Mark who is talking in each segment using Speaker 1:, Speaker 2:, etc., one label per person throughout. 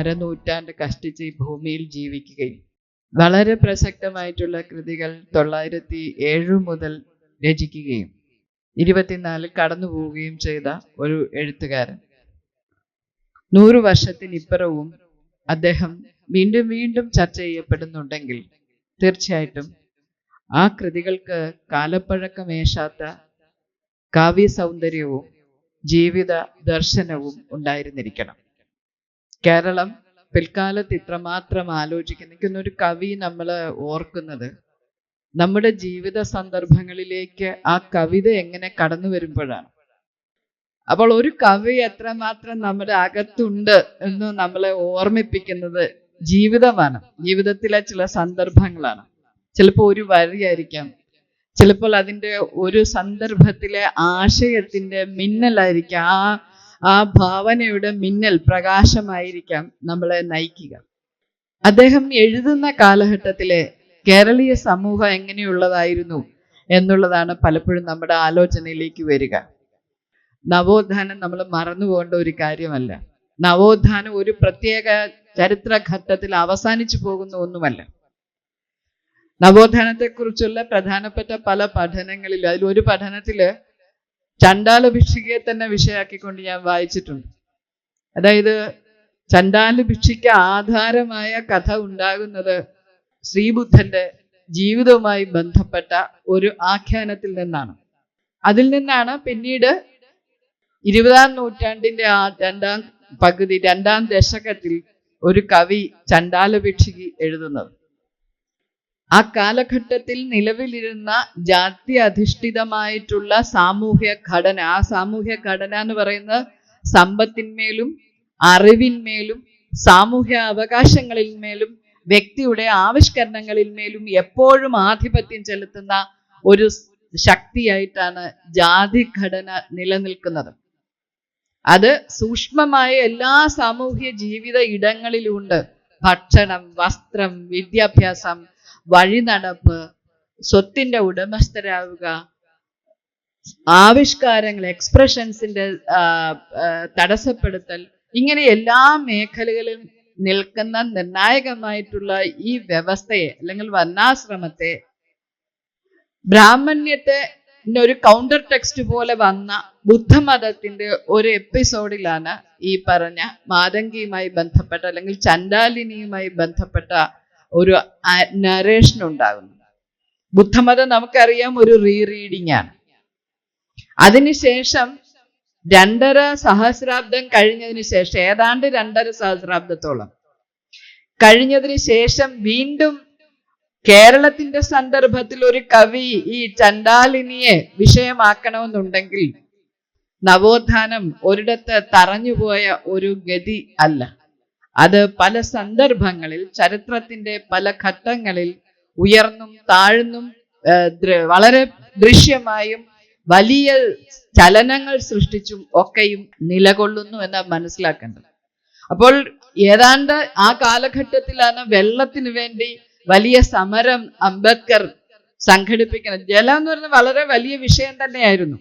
Speaker 1: അരനൂറ്റാണ്ട് കഷ്ടിച്ച് ഈ ഭൂമിയിൽ ജീവിക്കുകയും വളരെ പ്രസക്തമായിട്ടുള്ള കൃതികൾ 907 മുതൽ രചിക്കുകയും 24 കടന്നു പോവുകയും ചെയ്ത ഒരു എഴുത്തുകാരൻ. 100 വർഷത്തിനിപ്പുറവും അദ്ദേഹം വീണ്ടും വീണ്ടും ചർച്ച ചെയ്യപ്പെടുന്നുണ്ടെങ്കിൽ തീർച്ചയായിട്ടും ആ കൃതികൾക്ക് കാലപ്പഴക്കമേശാത്ത കാവ്യ സൗന്ദര്യവും ജീവിത ദർശനവും ഉണ്ടായിരുന്നിരിക്കണം. കേരളം പിൽക്കാലത്ത് ഇത്രമാത്രം ആലോചിക്കുന്ന ഒരു കവി നമ്മൾ ഓർക്കുന്നത് നമ്മുടെ ജീവിത സന്ദർഭങ്ങളിലേക്ക് ആ കവിത എങ്ങനെ കടന്നു വരുമ്പോഴാണ്. അപ്പോൾ ഒരു കവി എത്രമാത്രം നമ്മുടെ അകത്തുണ്ട് എന്ന് നമ്മളെ ഓർമ്മിപ്പിക്കുന്നത് ജീവിതമാണ്, ജീവിതത്തിലെ ചില സന്ദർഭങ്ങളാണ്. ചിലപ്പോൾ ഒരു വരിയായിരിക്കാം, ചിലപ്പോൾ അതിൻ്റെ ഒരു സന്ദർഭത്തിലെ ആശയത്തിൻ്റെ മിന്നലായിരിക്കാം, ആ ഭാവനയുടെ മിന്നൽ പ്രകാശമായിരിക്കാം നമ്മളെ നയിക്കുക. അദ്ദേഹം എഴുതുന്ന കാലഘട്ടത്തിലെ കേരളീയ സമൂഹം എങ്ങനെയുള്ളതായിരുന്നു എന്നുള്ളതാണ് പലപ്പോഴും നമ്മുടെ ആലോചനയിലേക്ക് വരിക. നവോത്ഥാനം നമ്മൾ മറന്നുപോകേണ്ട ഒരു കാര്യമല്ല. നവോത്ഥാനം ഒരു പ്രത്യേക ചരിത്രഘട്ടത്തിൽ അവസാനിച്ചു പോകുന്ന ഒന്നുമല്ല. നവോത്ഥാനത്തെക്കുറിച്ചുള്ള പ്രധാനപ്പെട്ട പല പഠനങ്ങളിൽ, അതിലൊരു പഠനത്തില് ചണ്ടാല ഭിക്ഷുകിയെ തന്നെ വിഷയാക്കിക്കൊണ്ട് ഞാൻ വായിച്ചിട്ടുണ്ട്. അതായത് ചണ്ടാല ഭിക്ഷയ്ക്ക് ആധാരമായ കഥ ഉണ്ടാകുന്നത് ശ്രീബുദ്ധന്റെ ജീവിതവുമായി ബന്ധപ്പെട്ട ഒരു ആഖ്യാനത്തിൽ നിന്നാണ്. അതിൽ നിന്നാണ് പിന്നീട് 20-ാം നൂറ്റാണ്ടിന്റെ ആ രണ്ടാം ദശകത്തിൽ ഒരു കവി ചണ്ടാല ഭിക്ഷുകി എഴുതുന്നത്. ആ കാലഘട്ടത്തിൽ നിലവിലിരുന്ന ജാതി അധിഷ്ഠിതമായിട്ടുള്ള സാമൂഹ്യ ഘടന, ആ സാമൂഹ്യ ഘടന എന്ന് പറയുന്നത് സമ്പത്തിന്മേലും അറിവിന്മേലും സാമൂഹ്യ അവകാശങ്ങളിന്മേലും വ്യക്തിയുടെ ആവിഷ്കരണങ്ങളിന്മേലും എപ്പോഴും ആധിപത്യം ചെലുത്തുന്ന ഒരു ശക്തിയായിട്ടാണ് ജാതി ഘടന നിലനിൽക്കുന്നത്. അത് സൂക്ഷ്മമായ എല്ലാ സാമൂഹ്യ ജീവിത ഇടങ്ങളിലുമുണ്ട്. ഭക്ഷണം, വസ്ത്രം, വിദ്യാഭ്യാസം, വഴിനടപ്പ്, സ്വത്തിന്റെ ഉടമസ്ഥരാവുക, ആവിഷ്കാരങ്ങൾ, എക്സ്പ്രഷൻസിന്റെ തടസ്സപ്പെടുത്തൽ, ഇങ്ങനെ എല്ലാ മേഖലകളിലും നിൽക്കുന്ന നിർണായകമായിട്ടുള്ള ഈ വ്യവസ്ഥയെ അല്ലെങ്കിൽ വർണ്ണാശ്രമത്തെ ബ്രാഹ്മണ്യത്തെ ഒരു കൗണ്ടർ ടെക്സ്റ്റ് പോലെ വന്ന ബുദ്ധമതത്തിന്റെ ഒരു എപ്പിസോഡിലാണ് ഈ പറഞ്ഞ മാതംഗിയുമായി ബന്ധപ്പെട്ട അല്ലെങ്കിൽ ചണ്ടാലിനിയുമായി ബന്ധപ്പെട്ട ഒരു നരേഷൻ ഉണ്ടാകുന്നു. ബുദ്ധമതം നമുക്കറിയാം ഒരു റീറീഡിംഗ് ആണ്. അതിനുശേഷം 2.5 സഹസ്രാബ്ദം കഴിഞ്ഞതിന് ശേഷം, ഏതാണ്ട് 2.5 സഹസ്രാബ്ദത്തോളം കഴിഞ്ഞതിന് ശേഷം വീണ്ടും കേരളത്തിന്റെ സന്ദർഭത്തിൽ ഒരു കവി ഈ ചണ്ടാലിനിയെ വിഷയമാക്കണമെന്നുണ്ടെങ്കിൽ നവോത്ഥാനം ഒരിടത്ത് തറഞ്ഞുപോയ ഒരു ഗതി അല്ല. അത് പല സന്ദർഭങ്ങളിൽ ചരിത്രത്തിന്റെ പല ഘട്ടങ്ങളിൽ ഉയർന്നും താഴ്ന്നും വളരെ ദൃശ്യമായും വലിയ ചലനങ്ങൾ സൃഷ്ടിച്ചും ഒക്കെയും നിലകൊള്ളുന്നു എന്ന് മനസ്സിലാക്കേണ്ടത്. അപ്പോൾ ഏതാണ്ട് ആ കാലഘട്ടത്തിലാണ് വെള്ളത്തിന് വേണ്ടി വലിയ സമരം അംബേദ്കർ സംഘടിപ്പിക്കുന്നത്. ജലം എന്ന് പറയുന്നത് വളരെ വലിയ വിഷയം തന്നെയായിരുന്നു.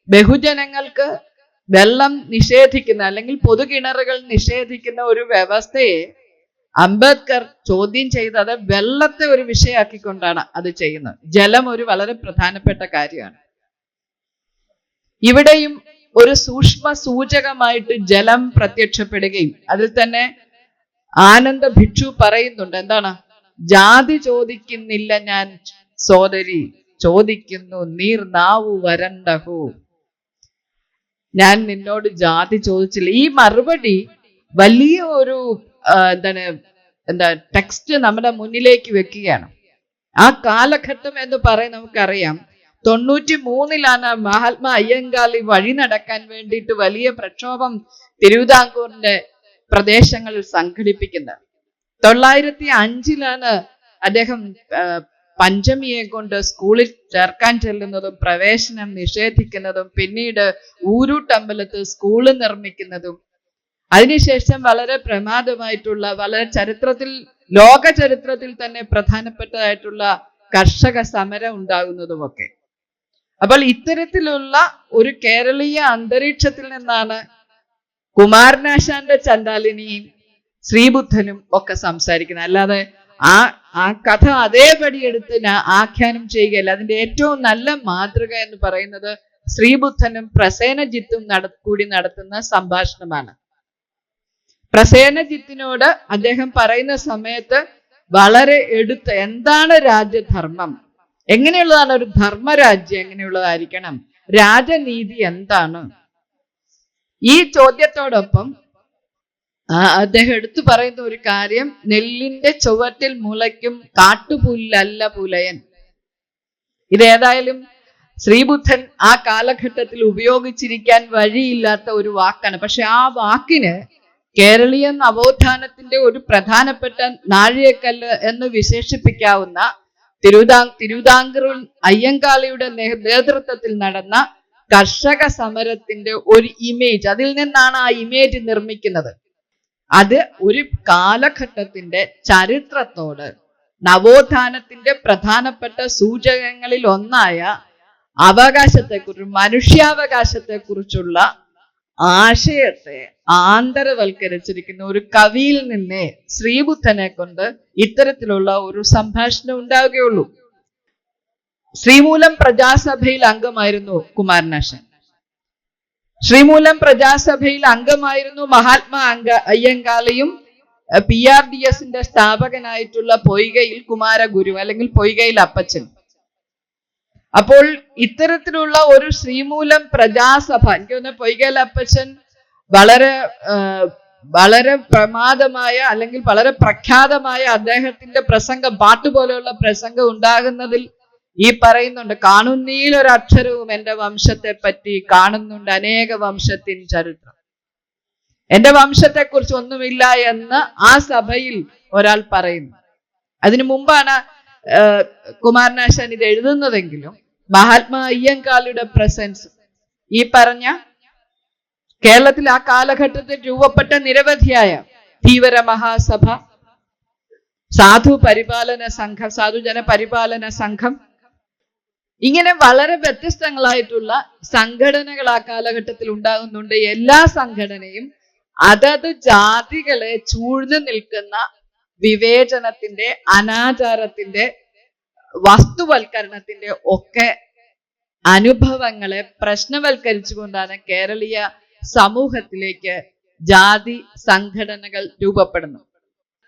Speaker 1: ബഹുജനങ്ങൾക്ക് വെള്ളം നിഷേധിക്കുന്ന അല്ലെങ്കിൽ പൊതുകിണറുകൾ നിഷേധിക്കുന്ന ഒരു വ്യവസ്ഥയെ അംബേദ്കർ ചോദ്യം ചെയ്തത് വെള്ളത്തെ ഒരു വിഷയമാക്കിക്കൊണ്ടാണ് അത് ചെയ്യുന്നത്. ജലം ഒരു വളരെ പ്രധാനപ്പെട്ട കാര്യമാണ്. ഇവിടെയും ഒരു സൂക്ഷ്മ സൂചകമായിട്ട് ജലം പ്രത്യക്ഷപ്പെടുകയും അതിൽ തന്നെ ആനന്ദ ഭിക്ഷു പറയുന്നുണ്ട്. എന്താണ്? ജാതി ചോദിക്കുന്നില്ല ഞാൻ സോദരി, ചോദിക്കുന്നു നീർ നാവു വരണ്ടഹോ. ഞാൻ നിന്നോട് ജാതി ചോദിച്ചില്ല. ഈ മറുപടി വലിയ ഒരു ടെക്സ്റ്റ് നമ്മുടെ മുന്നിലേക്ക് വെക്കുകയാണ്. ആ കാലഘട്ടം എന്ന് പറയുന്നത് നമുക്കറിയാം 93-ലാണ് മഹാത്മാ അയ്യങ്കാളി വഴി നടക്കാൻ വേണ്ടിയിട്ട് വലിയ പ്രക്ഷോഭം തിരുവിതാംകൂറിന്റെ പ്രദേശങ്ങളിൽ സംഘടിപ്പിക്കുന്നത്. 905-ലാണ് അദ്ദേഹം പഞ്ചമിയെ കൊണ്ട് സ്കൂളിൽ ചേർക്കാൻ ചെല്ലുന്നതും പ്രവേശനം നിഷേധിക്കുന്നതും പിന്നീട് ഊരൂട്ടമ്പലത്ത് സ്കൂള് നിർമ്മിക്കുന്നതും അതിനുശേഷം വളരെ പ്രമാദമായിട്ടുള്ള വളരെ ചരിത്രത്തിൽ ലോക ചരിത്രത്തിൽ തന്നെ പ്രധാനപ്പെട്ടതായിട്ടുള്ള കർഷക സമരം ഉണ്ടാകുന്നതുമൊക്കെ. അപ്പോൾ ഇത്തരത്തിലുള്ള ഒരു കേരളീയ അന്തരീക്ഷത്തിൽ നിന്നാണ് കുമാരനാശാന്റെ ചണ്ടാലിനിയും ശ്രീബുദ്ധനും ഒക്കെ സംസാരിക്കുന്നത്. അല്ലാതെ ആ കഥ അതേപടി എടുത്ത് ആഖ്യാനം ചെയ്യുകയല്ല. അതിന്റെ ഏറ്റവും നല്ല മാതൃക എന്ന് പറയുന്നത് ശ്രീബുദ്ധനും പ്രസേനജിത്തും കൂടി നടത്തുന്ന സംഭാഷണമാണ്. പ്രസേനജിത്തിനോട് അദ്ദേഹം പറയുന്ന സമയത്ത് വളരെ എടുത്ത് എന്താണ് രാജ്യധർമ്മം, എങ്ങനെയുള്ളതാണ് ഒരു ധർമ്മരാജ്യം, എങ്ങനെയുള്ളതായിരിക്കണം, രാജനീതി എന്താണ്, ഈ ചോദ്യത്തോടൊപ്പം അദ്ദേഹം എടുത്തു പറയുന്ന ഒരു കാര്യം, നെല്ലിന്റെ ചുവട്ടിൽ മുളയ്ക്കും കാട്ടുപുല്ലല്ല പുലയൻ. ഇതേതായാലും ശ്രീബുദ്ധൻ ആ കാലഘട്ടത്തിൽ ഉപയോഗിച്ചിരിക്കാൻ വഴിയില്ലാത്ത ഒരു വാക്കാണ്. പക്ഷെ ആ വാക്കിന് കേരളീയ നവോത്ഥാനത്തിന്റെ ഒരു പ്രധാനപ്പെട്ട നാഴികക്കല്ല് എന്ന് വിശേഷിപ്പിക്കാവുന്ന തിരുവിതാംകൂറിൽ അയ്യങ്കാളിയുടെ നേതൃത്വത്തിൽ നടന്ന കർഷക സമരത്തിന്റെ ഒരു ഇമേജ്, അതിൽ നിന്നാണ് ആ ഇമേജ് നിർമ്മിക്കുന്നത്. അത് ഒരു കാലഘട്ടത്തിന്റെ ചരിത്രത്തോട്, നവോത്ഥാനത്തിന്റെ പ്രധാനപ്പെട്ട സൂചകങ്ങളിൽ ഒന്നായ മനുഷ്യാവകാശത്തെക്കുറിച്ചുള്ള ആശയത്തെ ആന്തരവൽക്കരിച്ചിരിക്കുന്ന ഒരു കവിയിൽ നിന്നേ ശ്രീബുദ്ധനെ കൊണ്ട് ഇത്തരത്തിലുള്ള ഒരു സംഭാഷണം ഉണ്ടാവുകയുള്ളൂ. ശ്രീമൂലം പ്രജാസഭയിൽ അംഗമായിരുന്നു കുമാരനാശാൻ. ശ്രീമൂലം പ്രജാസഭയിൽ അംഗമായിരുന്നു മഹാത്മാ അയ്യങ്കാളിയും PRDSന്റെ സ്ഥാപകനായിട്ടുള്ള പൊയ്കയിൽ കുമാരഗുരു അല്ലെങ്കിൽ പൊയ്കയിൽ അപ്പച്ചൻ. അപ്പോൾ ഇത്തരത്തിലുള്ള ഒരു ശ്രീമൂലം പ്രജാസഭ, എനിക്ക് തോന്നുന്നു പൊയ്കയിൽ അപ്പച്ചൻ വളരെ പ്രമാദമായ അല്ലെങ്കിൽ വളരെ പ്രഖ്യാതമായ അദ്ദേഹത്തിന്റെ പ്രസംഗം, പാട്ടുപോലെയുള്ള പ്രസംഗം ഉണ്ടാകുന്നതിൽ ഈ പറയുന്നുണ്ട്, കാണുന്നീലൊരക്ഷരവും എൻ്റെ വംശത്തെ പറ്റി, കാണുന്നുണ്ട് അനേക വംശത്തിൻ ചരിത്രം. എന്റെ വംശത്തെക്കുറിച്ച് ഒന്നുമില്ല എന്ന് ആ സഭയിൽ ഒരാൾ പറയുന്നു. അതിനു മുമ്പാണ് കുമാരനാശാൻ ഇത് എഴുതുന്നതെങ്കിലും മഹാത്മാ അയ്യങ്കാളിയുടെ പ്രസൻസ്, ഈ പറഞ്ഞ കേരളത്തിൽ ആ കാലഘട്ടത്തിൽ രൂപപ്പെട്ട നിരവധിയായ ധീവര മഹാസഭ, സാധുജന പരിപാലന സംഘം, ഇങ്ങനെ വളരെ വ്യത്യസ്തങ്ങളായിട്ടുള്ള സംഘടനകൾ ആ കാലഘട്ടത്തിൽ ഉണ്ടാകുന്നുണ്ട്. എല്ലാ സംഘടനയും അതത് ജാതികളെ ചൂഴ്ന്നു നിൽക്കുന്ന വിവേചനത്തിന്റെ, അനാചാരത്തിന്റെ, വസ്തുവൽക്കരണത്തിന്റെ ഒക്കെ അനുഭവങ്ങളെ പ്രശ്നവൽക്കരിച്ചുകൊണ്ടാണ് കേരളീയ സമൂഹത്തിലേക്ക് ജാതി സംഘടനകൾ രൂപപ്പെടുന്നത്.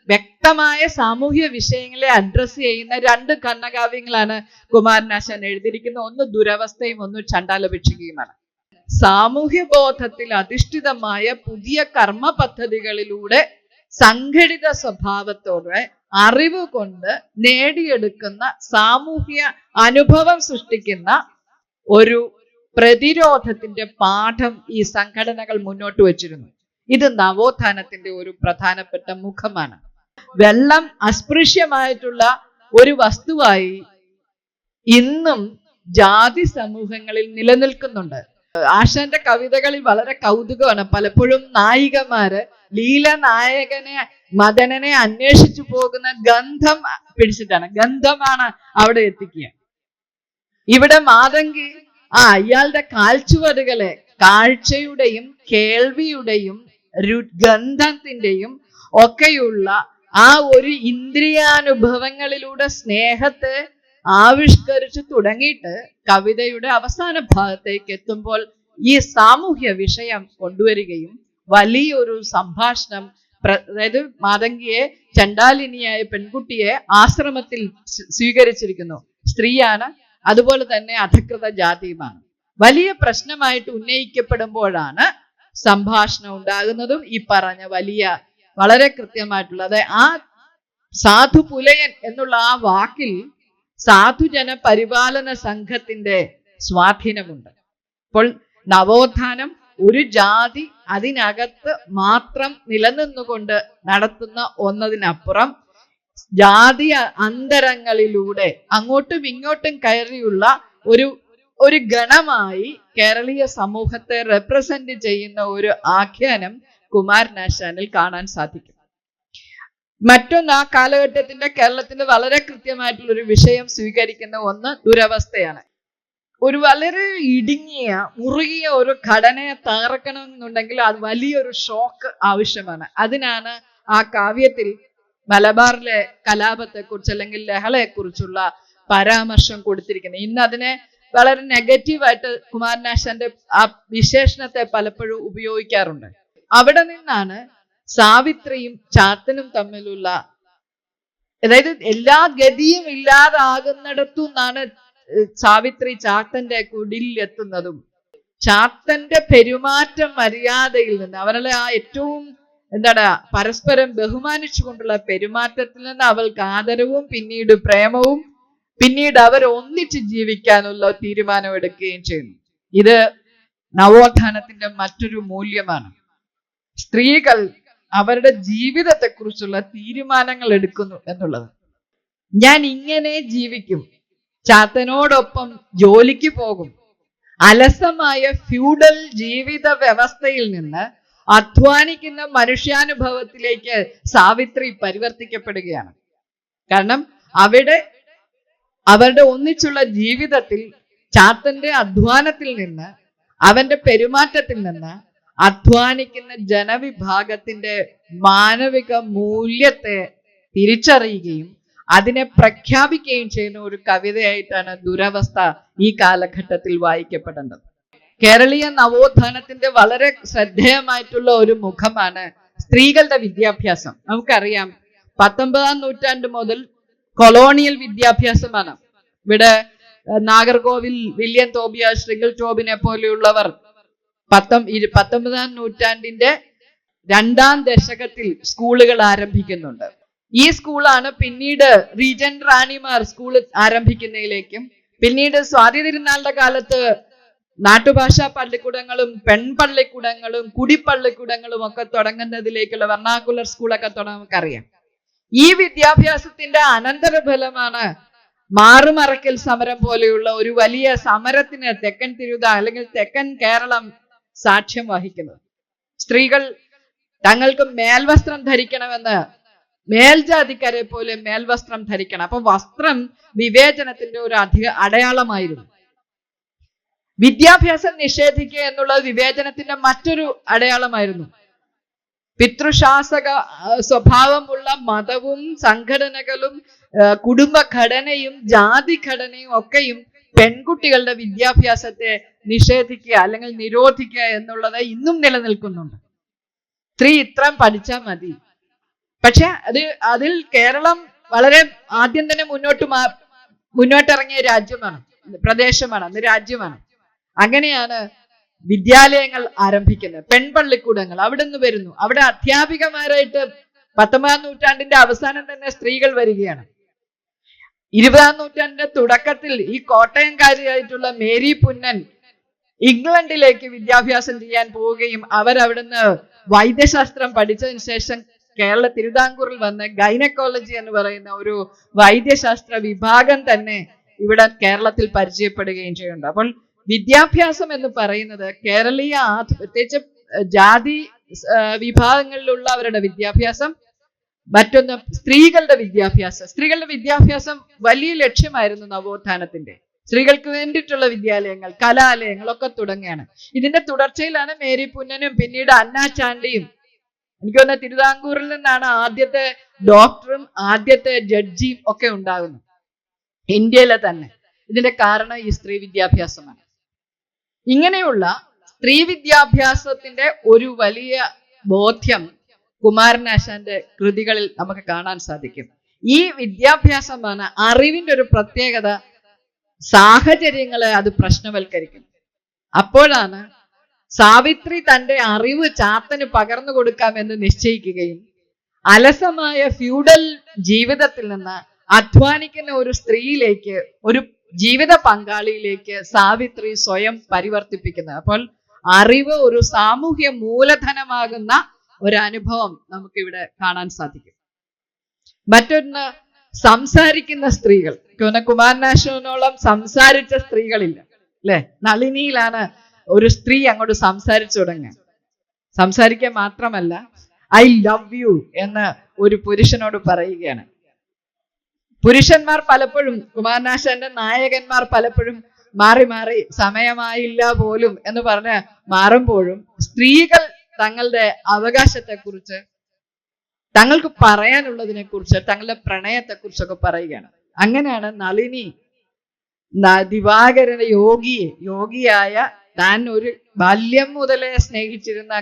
Speaker 1: വ്യക്തമായ സാമൂഹ്യ വിഷയങ്ങളെ അഡ്രസ് ചെയ്യുന്ന 2 ഖണ്ഡകാവ്യങ്ങളാണ് കുമാരനാശാൻ എഴുതിയിരിക്കുന്നത്. ഒന്ന് ദുരവസ്ഥയും ഒന്ന് ചണ്ടാലഭിക്ഷുകയുമാണ്. സാമൂഹ്യ ബോധത്തിൽ അധിഷ്ഠിതമായ പുതിയ കർമ്മ പദ്ധതികളിലൂടെ സംഘടിത സ്വഭാവത്തോടെ അറിവ് കൊണ്ട് നേടിയെടുക്കുന്ന സാമൂഹ്യ അനുഭവം സൃഷ്ടിക്കുന്ന ഒരു പ്രതിരോധത്തിന്റെ പാഠം ഈ സംഘടനകൾ മുന്നോട്ട് വച്ചിരുന്നു. ഇത് നവോത്ഥാനത്തിന്റെ ഒരു പ്രധാനപ്പെട്ട മുഖമാണ്. വെള്ളം അസ്പൃശ്യമായിട്ടുള്ള ഒരു വസ്തുവായി ഇന്നും ജാതി സമൂഹങ്ങളിൽ നിലനിൽക്കുന്നുണ്ട്. ആശാന്റെ കവിതകളിൽ വളരെ കൗതുകമാണ്. പലപ്പോഴും നായികമാര് ലീലനായകനെ, മദനനെ അന്വേഷിച്ചു പോകുന്ന ഗന്ധം പിടിച്ചിട്ടാണ്, ഗന്ധമാണ് അവിടെ എത്തിക്കുക. ഇവിടെ മാതങ്കി അയാളുടെ കാൽച്ചുവടുകളെ കാഴ്ചയുടെയും കേൾവിയുടെയും ഗന്ധത്തിന്റെയും ഒക്കെയുള്ള ആ ഒരു ഇന്ദ്രിയാനുഭവങ്ങളിലൂടെ സ്നേഹത്തെ ആവിഷ്കരിച്ചു തുടങ്ങിയിട്ട് കവിതയുടെ അവസാന ഭാഗത്തേക്ക് എത്തുമ്പോൾ ഈ സാമൂഹ്യ വിഷയം കൊണ്ടുവരികയും വലിയൊരു സംഭാഷണം, അതായത് മാതങ്കിയെ, ചണ്ടാലിനിയായ പെൺകുട്ടിയെ ആശ്രമത്തിൽ സ്വീകരിച്ചിരിക്കുന്നു, സ്ത്രീയാണ്, അതുപോലെ തന്നെ അധികൃത ജാതിയുമാണ്, വലിയ പ്രശ്നമായിട്ട് ഉന്നയിക്കപ്പെടുമ്പോഴാണ് സംഭാഷണം ഉണ്ടാകുന്നതും. ഈ പറഞ്ഞ വലിയ വളരെ കൃത്യമായിട്ടുള്ള, അതായത് ആ സാധു പുലയൻ എന്നുള്ള ആ വാക്കിൽ സാധുജന പരിപാലന സംഘത്തിന്റെ സ്വാധീനമുണ്ട്. അപ്പോൾ നവോത്ഥാനം ഒരു ജാതി അതിനകത്ത് മാത്രം നിലനിന്നുകൊണ്ട് നടത്തുന്ന ഒന്നതിനപ്പുറം ജാതി അന്തരങ്ങളിലൂടെ അങ്ങോട്ടും ഇങ്ങോട്ടും കയറിയുള്ള ഒരു ഗണമായി കേരളീയ സമൂഹത്തെ റെപ്രസെന്റ് ചെയ്യുന്ന ഒരു ആഖ്യാനം കുമാരനാശാനിൽ കാണാൻ സാധിക്കും. മറ്റൊന്ന്, ആ കാലഘട്ടത്തിന്റെ കേരളത്തിന്റെ വളരെ കൃത്യമായിട്ടുള്ള ഒരു വിഷയം സ്വീകരിക്കുന്ന ഒന്ന് ദുരവസ്ഥയാണ്. ഒരു വളരെ ഇടുങ്ങിയ മുറുകിയ ഒരു ഘടനയെ തകർക്കണമെന്നുണ്ടെങ്കിൽ അത് വലിയൊരു ഷോക്ക് ആവശ്യമാണ്. അതിനാണ് ആ കാവ്യത്തിൽ മലബാറിലെ കലാപത്തെക്കുറിച്ച് അല്ലെങ്കിൽ ലഹളയെക്കുറിച്ചുള്ള പരാമർശം കൊടുത്തിരിക്കുന്നത്. ഇന്ന് അതിനെ വളരെ നെഗറ്റീവായിട്ട് കുമാരനാശാന്റെ ആ വിശേഷണത്തെ പലപ്പോഴും ഉപയോഗിക്കാറുണ്ട്. അവിടെ നിന്നാണ് സാവിത്രിയും ചാത്തനും തമ്മിലുള്ള, അതായത് എല്ലാ ഗതിയും ഇല്ലാതാകുന്നിടത്തു നിന്നാണ് സാവിത്രി ചാത്തന്റെ കുടിലിൽ എത്തുന്നതും ചാത്തന്റെ പെരുമാറ്റ മര്യാദയിൽ നിന്ന്, അവരുടെ ആ ഏറ്റവും പരസ്പരം ബഹുമാനിച്ചുകൊണ്ടുള്ള പെരുമാറ്റത്തിൽ നിന്ന് അവൾക്ക് ആദരവും പിന്നീട് പ്രേമവും പിന്നീട് അവർ ഒന്നിച്ച് ജീവിക്കാനുള്ള തീരുമാനം എടുക്കുകയും ചെയ്യുന്നു. ഇത് നവോത്ഥാനത്തിന്റെ മറ്റൊരു മൂല്യമാണ്. സ്ത്രീകൾ അവരുടെ ജീവിതത്തെക്കുറിച്ചുള്ള തീരുമാനങ്ങൾ എടുക്കുന്നു എന്നുള്ളത്. ഞാൻ ഇങ്ങനെ ജീവിക്കും, ചാത്തനോടൊപ്പം ജോലിക്ക് പോകും. അലസമായ ഫ്യൂഡൽ ജീവിത വ്യവസ്ഥയിൽ നിന്ന് അധ്വാനിക്കുന്ന മനുഷ്യാനുഭവത്തിലേക്ക് സാവിത്രി പരിവർത്തിക്കപ്പെടുകയാണ്. കാരണം അവരുടെ ഒന്നിച്ചുള്ള ജീവിതത്തിൽ ചാത്തന്റെ അധ്വാനത്തിൽ നിന്ന്, അവന്റെ പെരുമാറ്റത്തിൽ നിന്ന് അധ്വാനിക്കുന്ന ജനവിഭാഗത്തിന്റെ മാനവിക മൂല്യത്തെ തിരിച്ചറിയുകയും അതിനെ പ്രഖ്യാപിക്കുകയും ചെയ്യുന്ന ഒരു കവിതയായിട്ടാണ് ദുരവസ്ഥ ഈ കാലഘട്ടത്തിൽ വായിക്കപ്പെടേണ്ടത്. കേരളീയ നവോത്ഥാനത്തിന്റെ വളരെ ശ്രദ്ധേയമായിട്ടുള്ള ഒരു മുഖമാണ് സ്ത്രീകളുടെ വിദ്യാഭ്യാസം. നമുക്കറിയാം 19-ാം നൂറ്റാണ്ട് മുതൽ കൊളോണിയൽ വിദ്യാഭ്യാസമാണ്. ഇവിടെ നാഗർകോവിൽ വില്യം തോബിയാസ്, ശ്രീകൾ ടോബിനെ പോലെയുള്ളവർ 19-ാം നൂറ്റാണ്ടിന്റെ 2-ാം ദശകത്തിൽ സ്കൂളുകൾ ആരംഭിക്കുന്നുണ്ട്. ഈ സ്കൂളാണ് പിന്നീട് റീജന്റ് റാണിമാർ സ്കൂൾ ആരംഭിക്കുന്നതിലേക്കും പിന്നീട് സ്വാതി തിരുനാളിന്റെ കാലത്ത് നാട്ടുഭാഷാ പള്ളിക്കൂടങ്ങളും പെൺപള്ളിക്കൂടങ്ങളും കുടിപ്പള്ളിക്കൂടങ്ങളും ഒക്കെ തുടങ്ങുന്നതിലേക്കുള്ള വെർണാക്കുലർ സ്കൂളൊക്കെ നമുക്കറിയാം. ഈ വിദ്യാഭ്യാസത്തിന്റെ അനന്തരഫലമാണ് മാറുമറക്കൽ സമരം പോലെയുള്ള ഒരു വലിയ സമരത്തിന് തെക്കൻ തിരുവിതാംകൂർ അല്ലെങ്കിൽ തെക്കൻ കേരളം സാക്ഷ്യം വഹിക്കുന്നത്. സ്ത്രീകൾ തങ്ങൾക്ക് മേൽവസ്ത്രം ധരിക്കണമെന്ന്, മേൽജാതിക്കാരെ പോലെ മേൽവസ്ത്രം ധരിക്കണം. അപ്പൊ വസ്ത്രം വിവേചനത്തിന്റെ ഒരു അടയാളമായിരുന്നു. വിദ്യാഭ്യാസം നിഷേധിക്കുക എന്നുള്ളത് വിവേചനത്തിന്റെ മറ്റൊരു അടയാളമായിരുന്നു. പിതൃശാസക സ്വഭാവമുള്ള മതവും സംഘടനകളും കുടുംബഘടനയും ജാതിഘടനയും ഒക്കെയും പെൺകുട്ടികളുടെ വിദ്യാഭ്യാസത്തെ നിഷേധിക്കുക അല്ലെങ്കിൽ നിരോധിക്കുക എന്നുള്ളത് ഇന്നും നിലനിൽക്കുന്നുണ്ട്. സ്ത്രീ ഇത്രയും പഠിച്ചാൽ മതി. പക്ഷെ അതിൽ കേരളം വളരെ ആദ്യം തന്നെ മുന്നോട്ടിറങ്ങിയ രാജ്യമാണ്, പ്രദേശമാണ്, അന്ന് രാജ്യമാണ്. അങ്ങനെയാണ് വിദ്യാലയങ്ങൾ ആരംഭിക്കുന്നത്. പെൺപള്ളിക്കൂടങ്ങൾ അവിടെ നിന്ന് വരുന്നു. അവിടെ അധ്യാപികമാരായിട്ട് 19-ാം നൂറ്റാണ്ടിന്റെ അവസാനം തന്നെ സ്ത്രീകൾ വരികയാണ്. 20-ാം നൂറ്റാണ്ടിന്റെ തുടക്കത്തിൽ ഈ കോട്ടയംകാരിയായിട്ടുള്ള മേരി പുന്നൻ ഇംഗ്ലണ്ടിലേക്ക് വിദ്യാഭ്യാസം ചെയ്യാൻ പോവുകയും അവരവിടുന്ന് വൈദ്യശാസ്ത്രം പഠിച്ചതിന് ശേഷം കേരള തിരുവിതാംകൂറിൽ വന്ന് ഗൈനക്കോളജി എന്ന് പറയുന്ന ഒരു വൈദ്യശാസ്ത്ര വിഭാഗം തന്നെ ഇവിടെ കേരളത്തിൽ പരിചയപ്പെടുകയും ചെയ്യുന്നുണ്ട്. അപ്പോൾ വിദ്യാഭ്യാസം എന്ന് പറയുന്നത് കേരളീയ പ്രത്യേകിച്ച് ജാതി വിഭാഗങ്ങളിലുള്ള അവരുടെ വിദ്യാഭ്യാസം, മറ്റൊന്ന് സ്ത്രീകളുടെ വിദ്യാഭ്യാസം വലിയ ലക്ഷ്യമായിരുന്നു നവോത്ഥാനത്തിന്റെ. സ്ത്രീകൾക്ക് വേണ്ടിയിട്ടുള്ള വിദ്യാലയങ്ങൾ, കലാലയങ്ങൾ ഒക്കെ തുടങ്ങുകയാണ്. ഇതിന്റെ തുടർച്ചയിലാണ് മേരി പുന്നനും പിന്നീട് അന്ന ചാണ്ടിയും, എനിക്ക് തോന്നുന്ന തിരുവിതാംകൂറിൽ നിന്നാണ് ആദ്യത്തെ ഡോക്ടറും ആദ്യത്തെ ജഡ്ജിയും ഒക്കെ ഉണ്ടാകുന്നത് ഇന്ത്യയിലെ തന്നെ. ഇതിന്റെ കാരണം ഈ സ്ത്രീ വിദ്യാഭ്യാസമാണ്. ഇങ്ങനെയുള്ള സ്ത്രീ വിദ്യാഭ്യാസത്തിന്റെ ഒരു വലിയ ബോധ്യം കുമാരനാശാന്റെ കൃതികളിൽ നമുക്ക് കാണാൻ സാധിക്കും. ഈ വിദ്യാഭ്യാസമാണ് അറിവിന്റെ ഒരു പ്രത്യേകത. സാഹചര്യങ്ങളെ അത് പ്രശ്നവൽക്കരിക്കും. അപ്പോഴാണ് സാവിത്രി തന്റെ അറിവ് ചാത്തന് പകർന്നു കൊടുക്കാമെന്ന് നിശ്ചയിക്കുകയും അലസമായ ഫ്യൂഡൽ ജീവിതത്തിൽ നിന്ന് അധ്വാനിക്കുന്ന ഒരു സ്ത്രീയിലേക്ക്, ഒരു ജീവിത പങ്കാളിയിലേക്ക് സാവിത്രി സ്വയം പരിവർത്തിപ്പിക്കുന്നത്. അപ്പോൾ അറിവ് ഒരു സാമൂഹ്യ മൂലധനമാകുന്ന ഒരു അനുഭവം നമുക്കിവിടെ കാണാൻ സാധിക്കും. മറ്റൊന്ന്, സംസാരിക്കുന്ന സ്ത്രീകൾ. കുമാരനാശാനോളം സംസാരിച്ച സ്ത്രീകളില്ല, അല്ലെ? നളിനിയിലാണ് ഒരു സ്ത്രീ അങ്ങോട്ട് സംസാരിച്ചു തുടങ്ങുക. സംസാരിക്കുക മാത്രമല്ല, ഐ ലവ് യു എന്ന് ഒരു പുരുഷനോട് പറയുകയാണ്. പുരുഷന്മാർ പലപ്പോഴും, കുമാരനാശാന്റെ നായകന്മാർ പലപ്പോഴും മാറി മാറി സമയമായില്ല പോലും എന്ന് പറഞ്ഞ് മാറുമ്പോഴും സ്ത്രീകൾ തങ്ങളുടെ അവകാശത്തെക്കുറിച്ച്, തങ്ങൾക്ക് പറയാനുള്ളതിനെ കുറിച്ച്, തങ്ങളുടെ പ്രണയത്തെക്കുറിച്ചൊക്കെ പറയുകയാണ്. അങ്ങനെയാണ് നളിനി ദിവാകരനെ യോഗിയായ, താൻ ഒരു ബാല്യം മുതലേ സ്നേഹിച്ചിരുന്ന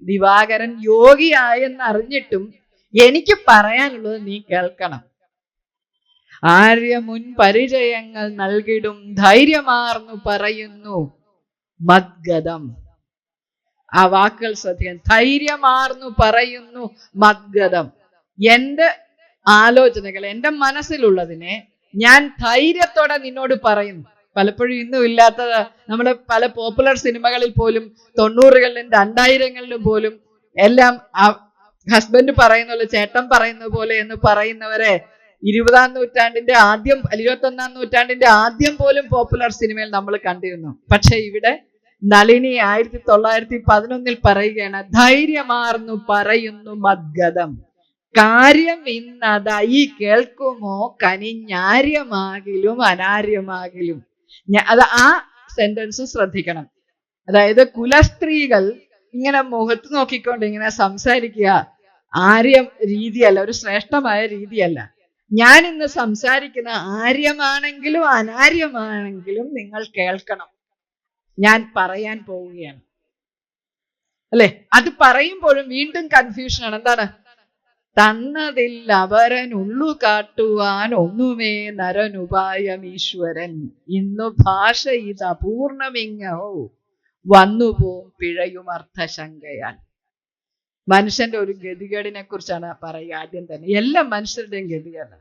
Speaker 1: ദിവാകരൻ യോഗിയായെന്ന് അറിഞ്ഞിട്ടും എനിക്ക് പറയാനുള്ളത് നീ കേൾക്കണം. ആര്യമുൻ പരിചയങ്ങൾ നൽകിടും ധൈര്യമാർന്നു പറയുന്നു മദ്ഗതം. ആ വാക്കുകൾ ശ്രദ്ധിക്കാൻ. ധൈര്യമാർന്നു പറയുന്നു മദ്ഗതം. എന്റെ ആലോചനകൾ, എന്റെ മനസ്സിലുള്ളതിനെ ഞാൻ ധൈര്യത്തോടെ നിന്നോട് പറയുന്നു. പലപ്പോഴും ഇന്നും ഇല്ലാത്തത് നമ്മുടെ പല പോപ്പുലർ സിനിമകളിൽ പോലും 90കളിലും 2000കളിലും പോലും എല്ലാം ഹസ്ബൻഡ് പറയുന്ന പോലെ, ചേട്ടൻ പറയുന്ന പോലെ എന്ന് പറയുന്നവരെ 20ാം നൂറ്റാണ്ടിന്റെ ആദ്യം, 21ാം നൂറ്റാണ്ടിന്റെ ആദ്യം പോലും പോപ്പുലർ സിനിമയിൽ നമ്മൾ കണ്ടിരുന്നു. പക്ഷെ ഇവിടെ നളിനി 1911 പറയുകയാണ്, ധൈര്യമാർന്നു പറയുന്നു മദ്ഗതം. കാര്യം ഇന്നതായി കേൾക്കുമോ കനിഞ്ഞാര്യമാകിലും അനാര്യമാകിലും. അത് ആ സെന്റൻസ് ശ്രദ്ധിക്കണം. അതായത് കുലസ്ത്രീകൾ ഇങ്ങനെ മുഖത്ത് നോക്കിക്കൊണ്ട് ഇങ്ങനെ സംസാരിക്കുക ആര്യം രീതിയല്ല, ഒരു ശ്രേഷ്ഠമായ രീതിയല്ല. ഞാൻ ഇന്ന് സംസാരിക്കുന്ന ആര്യമാണെങ്കിലും അനാര്യമാണെങ്കിലും നിങ്ങൾ കേൾക്കണം. ഞാൻ പറയാൻ പോവുകയാണ്, അല്ലെ? അത് പറയുമ്പോഴും വീണ്ടും കൺഫ്യൂഷനാണ്. എന്താണ്? തന്നതിൽ അവരനുള്ളു കാട്ടുവാൻ ഒന്നുമേ നരനുപായം ഈശ്വരൻ. ഇന്നു ഭാഷ ഇത് അപൂർണമിങ്ങോ വന്നുപോം പിഴയും അർത്ഥശങ്കയാൽ. മനുഷ്യന്റെ ഒരു ഗതികേടിനെ കുറിച്ചാണ് പറയുക. ആദ്യം തന്നെ എല്ലാ മനുഷ്യരുടെയും ഗതികേട്.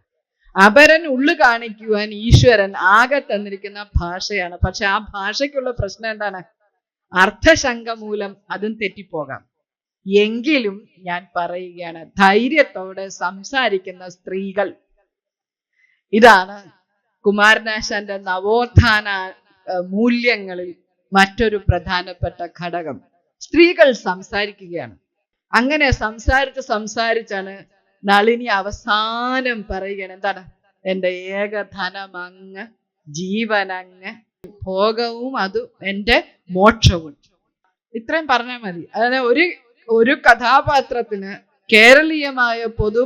Speaker 1: അപരൻ ഉള്ളു കാണിക്കുവാൻ ഈശ്വരൻ ആകെ തന്നിരിക്കുന്ന ഭാഷയാണ്. പക്ഷെ ആ ഭാഷയ്ക്കുള്ള പ്രശ്നം എന്താണ്? അർത്ഥശങ്ക മൂലം അതും തെറ്റിപ്പോകാം. എങ്കിലും ഞാൻ പറയുകയാണ്, ധൈര്യത്തോടെ സംസാരിക്കുന്ന സ്ത്രീകൾ. ഇതാണ് കുമാരനാശാന്റെ നവോത്ഥാന മൂല്യങ്ങളിൽ മറ്റൊരു പ്രധാനപ്പെട്ട ഘടകം. സ്ത്രീകൾ സംസാരിക്കുകയാണ്. അങ്ങനെ സംസാരിച്ചാണ് നളിനി അവസാനം പറയുകയാണ്, എന്താണ്? എൻ്റെ ഏകധനം അങ്ങ്, ജീവനങ്ങ്, ഭോഗവും അത് എൻ്റെ മോക്ഷവും. ഇത്രയും പറഞ്ഞാൽ മതി. അതായത് ഒരു കഥാപാത്രത്തിന് കേരളീയമായ പൊതു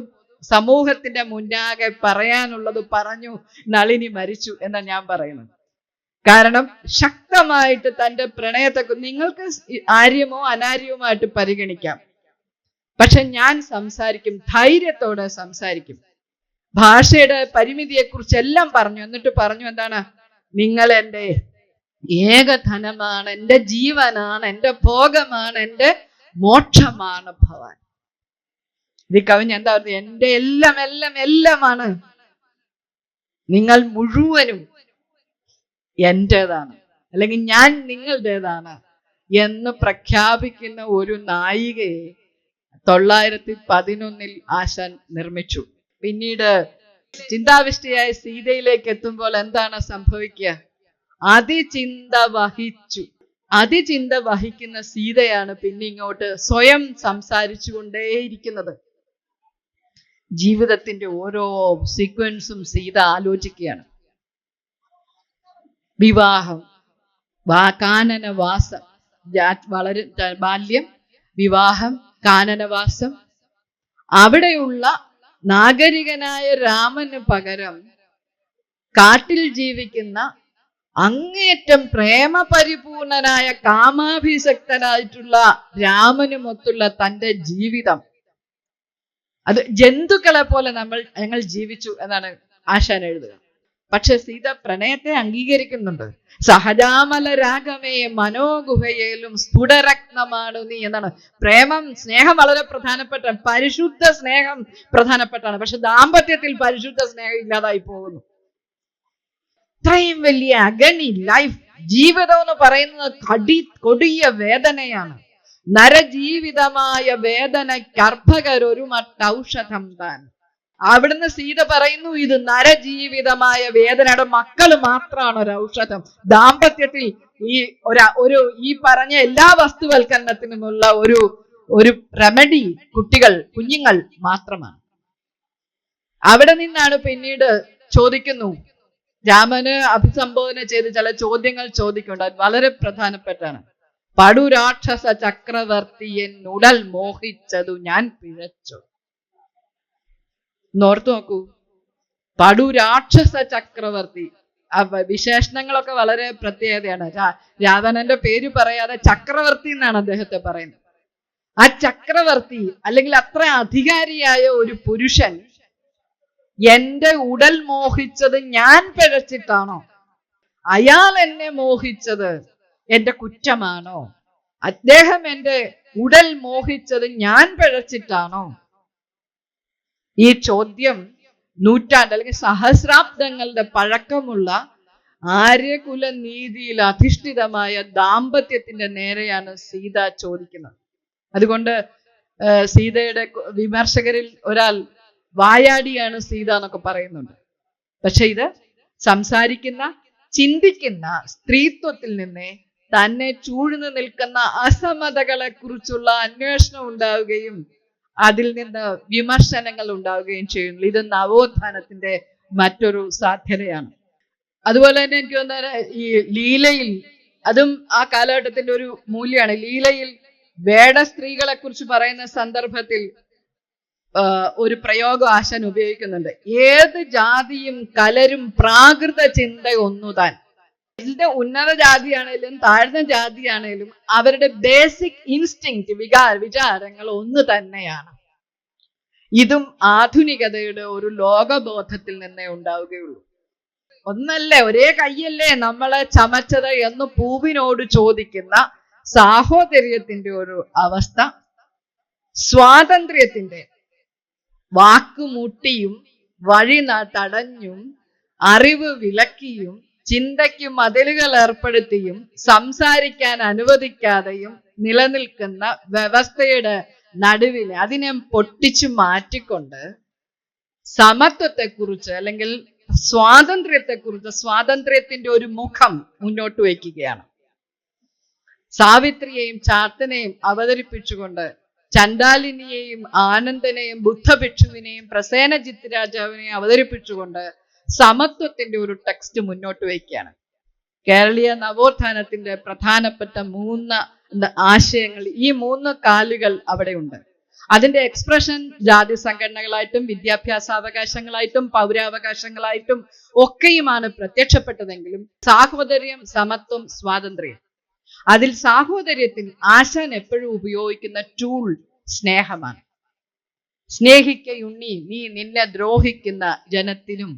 Speaker 1: സമൂഹത്തിന്റെ മുന്നാകെ പറയാനുള്ളത് പറഞ്ഞു നളിനി മരിച്ചു എന്നാണ് ഞാൻ പറയുന്നത്. കാരണം ശക്തമായിട്ട് തൻ്റെ പ്രണയത്തെ നിങ്ങൾക്ക് ആര്യമോ അനാര്യമോ പരിഗണിക്കാം. പക്ഷെ ഞാൻ സംസാരിക്കും, ധൈര്യത്തോടെ സംസാരിക്കും. ഭാഷയുടെ പരിമിതിയെക്കുറിച്ച് എല്ലാം പറഞ്ഞു. എന്നിട്ട് പറഞ്ഞു, എന്താണ്? നിങ്ങൾ എൻ്റെ ഏകധനമാണ്, എൻ്റെ ജീവനാണ്, എൻ്റെ ഭോഗമാണ്, എൻ്റെ മോക്ഷമാണ് ഭവാൻ. ഇത് കവിഞ്ഞ് എന്താ പറയുക? എൻ്റെ എല്ലാം എല്ലാം എല്ലാമാണ്, നിങ്ങൾ മുഴുവനും എന്റേതാണ്, അല്ലെങ്കിൽ ഞാൻ നിങ്ങളുടേതാണ് എന്ന് പ്രഖ്യാപിക്കുന്ന ഒരു നായികയെ 911 ആശാൻ നിർമ്മിച്ചു. പിന്നീട് ചിന്താവിഷ്ടയായ സീതയിലേക്ക് എത്തുമ്പോൾ എന്താണ് സംഭവിക്കുക? അതിചിന്ത വഹിക്കുന്ന സീതയാണ് പിന്നെ ഇങ്ങോട്ട് സ്വയം സംസാരിച്ചു കൊണ്ടേയിരിക്കുന്നത്. ജീവിതത്തിന്റെ ഓരോ സീക്വൻസും സീത ആലോചിക്കുകയാണ്. വിവാഹം, കാനനവാസം, വളരെ ബാല്യം, വിവാഹം, കാനനവാസം. അവിടെയുള്ള നാഗരികനായ രാമന് പകരം കാട്ടിൽ ജീവിക്കുന്ന അങ്ങേയറ്റം പ്രേമപരിപൂർണനായ കാമാഭിസക്തനായിട്ടുള്ള രാമനുമൊത്തുള്ള തൻ്റെ ജീവിതം, അത് ജന്തുക്കളെ പോലെ ഞങ്ങൾ ജീവിച്ചു എന്നാണ് ആശാൻ എഴുതുക. പക്ഷെ സീത പ്രണയത്തെ അംഗീകരിക്കുന്നുണ്ട്. സഹജാമല രാഗമേ മനോഗുഹയിലും സ്ഫുടരത്നമാണ് നീ എന്നാണ്. സ്നേഹം വളരെ പ്രധാനപ്പെട്ട, പരിശുദ്ധ സ്നേഹം പ്രധാനപ്പെട്ടാണ്. പക്ഷെ ദാമ്പത്യത്തിൽ പരിശുദ്ധ സ്നേഹം ഇല്ലാതായി പോകുന്നു. ഇത്രയും വലിയ അഗണി ലൈഫ്, ജീവിതം എന്ന് പറയുന്നത് കൊടിയ വേദനയാണ്. നരജീവിതമായ വേദനയ്ക്കർഭകരൊരു മട്ടൗഷധം താൻ. അവിടുന്ന് സീത പറയുന്നു, ഇത് നരജീവിതമായ വേദനയുടെ മക്കള് മാത്രമാണ് ഒരു ഔഷധം. ദാമ്പത്യത്തിൽ ഈ പറഞ്ഞ എല്ലാ വസ്തുവൽക്കരണത്തിനുമുള്ള ഒരു റെമഡി കുഞ്ഞുങ്ങൾ മാത്രമാണ്. അവിടെ നിന്നാണ് പിന്നീട് ചോദിക്കുന്നു, രാമന് അഭിസംബോധന ചെയ്ത് ചില ചോദ്യങ്ങൾ ചോദിക്കുന്നുണ്ട്. വളരെ പ്രധാനപ്പെട്ടാണ്. പടുരാക്ഷസ ചക്രവർത്തിയൻ ഉടൽ മോഹിച്ചതു ഞാൻ പിഴച്ചു. നോർത്തു നോക്കൂ, പടുരാക്ഷസ ചക്രവർത്തി. വിശേഷണങ്ങളൊക്കെ വളരെ പ്രത്യേകതയാണ്. രാവണന്റെ പേര് പറയാതെ ചക്രവർത്തി എന്നാണ് അദ്ദേഹത്തെ പറയുന്നത്. ആ ചക്രവർത്തി അല്ലെങ്കിൽ അത്ര അധികാരിയായ ഒരു പുരുഷൻ എന്റെ ഉടൽ മോഹിച്ചത് ഞാൻ പിഴച്ചിട്ടാണോ? അയാൾ എന്നെ മോഹിച്ചത് എന്റെ കുറ്റമാണോ? അദ്ദേഹം എന്റെ ഉടൽ മോഹിച്ചത് ഞാൻ പിഴച്ചിട്ടാണോ? ഈ ചോദ്യം നൂറ്റാണ്ട് അല്ലെങ്കിൽ സഹസ്രാബ്ദങ്ങളുടെ പഴക്കമുള്ള ആര്യകുല നീതിയിൽ അധിഷ്ഠിതമായ ദാമ്പത്യത്തിന്റെ നേരെയാണ് സീത ചോദിക്കുന്നത്. അതുകൊണ്ട് സീതയുടെ വിമർശകരിൽ ഒരാൾ വായാടിയാണ് സീത എന്നൊക്കെ പറയുന്നുണ്ട്. പക്ഷെ ഇത് സംസാരിക്കുന്ന, ചിന്തിക്കുന്ന സ്ത്രീത്വത്തിൽ നിന്നേ തന്നെ ചൂഴ്ന്നു നിൽക്കുന്ന അസമതകളെ കുറിച്ചുള്ള അന്വേഷണം ഉണ്ടാവുകയും അതിൽ നിന്ന് വിമർശനങ്ങൾ ഉണ്ടാവുകയും ചെയ്യുന്നു. ഇത് നവോത്ഥാനത്തിന്റെ മറ്റൊരു സാധ്യതയാണ്. അതുപോലെ തന്നെ എനിക്ക് തോന്നുന്നത് ഈ ലീലയിൽ, അതും ആ കാലഘട്ടത്തിന്റെ ഒരു മൂല്യമാണ്. ലീലയിൽ വേട സ്ത്രീകളെ കുറിച്ച് പറയുന്ന സന്ദർഭത്തിൽ ഒരു പ്രയോഗം ആശാൻ ഉപയോഗിക്കുന്നുണ്ട്. ഏത് ജാതിയും കലരും പ്രാകൃത ചിന്ത ഒന്നുതാൻ. ഇതിന്റെ ഉന്നത ജാതിയാണേലും താഴ്ന്ന ജാതിയാണേലും അവരുടെ ബേസിക് ഇൻസ്റ്റിങ്ക്റ്റ്, വിചാരങ്ങൾ ഒന്ന് തന്നെയാണ്. ഇതും ആധുനികതയുടെ ഒരു ലോകബോധത്തിൽ നിന്നേ ഉണ്ടാവുകയുള്ളൂ. ഒന്നല്ലേ, ഒരേ കയ്യല്ലേ നമ്മളെ ചമച്ചത് എന്ന് പൂവിനോട് ചോദിക്കുന്ന സാഹോദര്യത്തിന്റെ ഒരു അവസ്ഥ, സ്വാതന്ത്ര്യത്തിന്റെ വാക്കുമുട്ടിയും വഴി തടഞ്ഞും അറിവ് വിലക്കിയും ചിന്തയ്ക്ക് മതിലുകൾ ഏർപ്പെടുത്തിയും സംസാരിക്കാൻ അനുവദിക്കാതെയും നിലനിൽക്കുന്ന വ്യവസ്ഥയുടെ നടുവിൽ അതിനെ പൊട്ടിച്ചു മാറ്റിക്കൊണ്ട് സമത്വത്തെക്കുറിച്ച് അല്ലെങ്കിൽ സ്വാതന്ത്ര്യത്തെക്കുറിച്ച്, സ്വാതന്ത്ര്യത്തിന്റെ ഒരു മുഖം മുന്നോട്ട് വയ്ക്കുകയാണ്. സാവിത്രിയെയും ചാത്തനെയും അവതരിപ്പിച്ചുകൊണ്ട് ചണ്ഡാലിനിയെയും ആനന്ദനെയും ബുദ്ധഭിക്ഷുവിനെയും പ്രസേനജിത്ത് രാജാവിനെയും അവതരിപ്പിച്ചുകൊണ്ട് സമത്വത്തിന്റെ ഒരു ടെക്സ്റ്റ് മുന്നോട്ട് വയ്ക്കുകയാണ്. കേരളീയ നവോത്ഥാനത്തിന്റെ പ്രധാനപ്പെട്ട 3 ആശയങ്ങൾ, ഈ 3 കാലുകൾ അവിടെ ഉണ്ട്. അതിന്റെ എക്സ്പ്രഷൻ ജാതി സംഘടനകളായിട്ടും വിദ്യാഭ്യാസാവകാശങ്ങളായിട്ടും പൗരാവകാശങ്ങളായിട്ടും ഒക്കെയുമാണ് പ്രത്യക്ഷപ്പെട്ടതെങ്കിലും സാഹോദര്യം, സമത്വം, സ്വാതന്ത്ര്യം, അതിൽ സാഹോദര്യത്തിൽ ആശാൻ എപ്പോഴും ഉപയോഗിക്കുന്ന ടൂൾ സ്നേഹമാണ്. സ്നേഹിക്കയുണ്ണി നീ നിന്നെ ദ്രോഹിക്കുന്ന ജനത്തിനും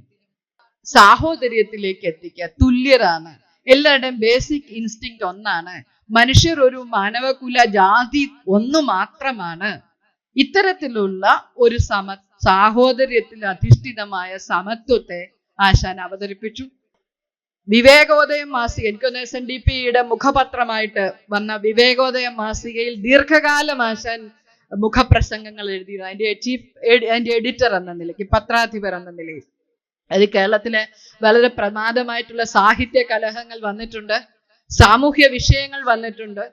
Speaker 1: സാഹോദര്യത്തിലേക്ക് എത്തിക്കുക. തുല്യരാണ്, എല്ലാവരുടെയും ബേസിക് ഇൻസ്റ്റിങ്ക്റ്റ് ഒന്നാണ്, മനുഷ്യർ ഒരു മാനവകുല ജാതി ഒന്നു മാത്രമാണ്. ഇത്തരത്തിലുള്ള ഒരു സാഹോദര്യത്തിൽ അധിഷ്ഠിതമായ സമത്വത്തെ ആശാൻ അവതരിപ്പിച്ചു. വിവേകോദയം മാസിക, എനിക്കൊന്ന് SNDPയുടെ മുഖപത്രമായിട്ട് വന്ന വിവേകോദയം മാസികയിൽ ദീർഘകാലം ആശാൻ മുഖപ്രസംഗങ്ങൾ എഴുതിയിരുന്നു. അതിന്റെ എഡിറ്റർ എന്ന നിലയ്ക്ക്, പത്രാധിപർ എന്ന നിലയിൽ. അത് കേരളത്തിലെ വളരെ പ്രമാദമായിട്ടുള്ള സാഹിത്യ കലഹങ്ങൾ വന്നിട്ടുണ്ട്, സാമൂഹ്യ വിഷയങ്ങൾ വന്നിട്ടുണ്ട്,